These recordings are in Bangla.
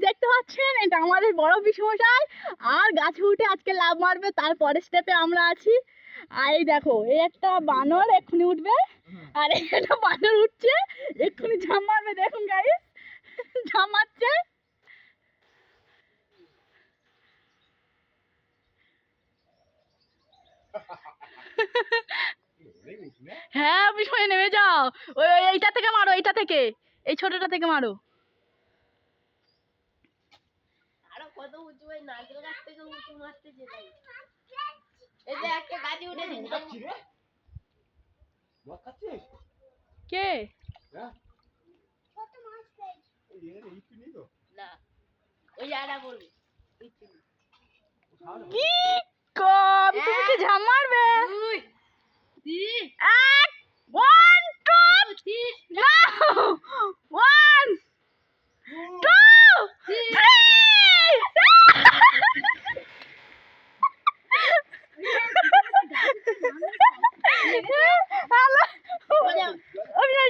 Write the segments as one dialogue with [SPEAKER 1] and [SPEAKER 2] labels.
[SPEAKER 1] দেখতে পাচ্ছেন এটা আমাদের বড় পিসমশাই আর গাছে উঠে আজকে লাভ মারবে। তারপরের স্টেপে আমরা আছি। আর এই দেখো এই একটা বানর এক্ষুনি উঠবে আর একটা বানর উঠছে এক্ষুনি ঝাঁপ মারবে। দেখুন গাইস ঝাঁপ মারছে। হ্যাঁ পিসমশাই নেমে যাও। ওই এইটা থেকে মারো, এইটা থেকে, এই ছোটটা থেকে মারো।
[SPEAKER 2] আরো কত উঁচু ওই নারকেল গাছ থেকে উঁচু মারতেছে তাই। এই যে একটা গাছে উঠেছে
[SPEAKER 1] কে
[SPEAKER 2] না ওই আড়া করবে
[SPEAKER 1] কি কম তুমি কি ঝাঁপ মারবে? এক 1 2 1 2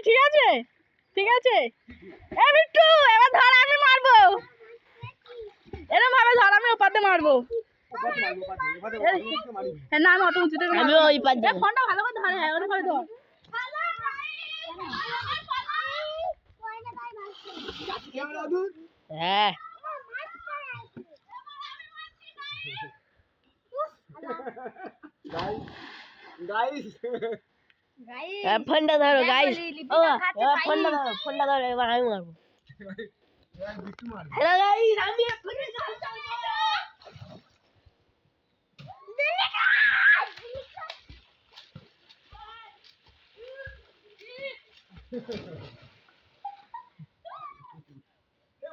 [SPEAKER 1] ঠিক আছে ঠিক আছে। বিট্টু এবার ধর আমি মারবো, এরকম ভাবে ধর আমি ওপাতে মারবো। না আমি অত উঁচুতে
[SPEAKER 2] আমি ওই পার দেব।
[SPEAKER 1] ফোনটা ভালো করে ধর। হ্যাঁ ওটা করে ধর।
[SPEAKER 2] হ্যাঁ ফোনটা ধরো গাইস। ফোনটা ধরো, ফোনটা ধরো, এবার আমি মারবো। হ্যালো গাইস, আমি এক্ষুনি
[SPEAKER 3] ও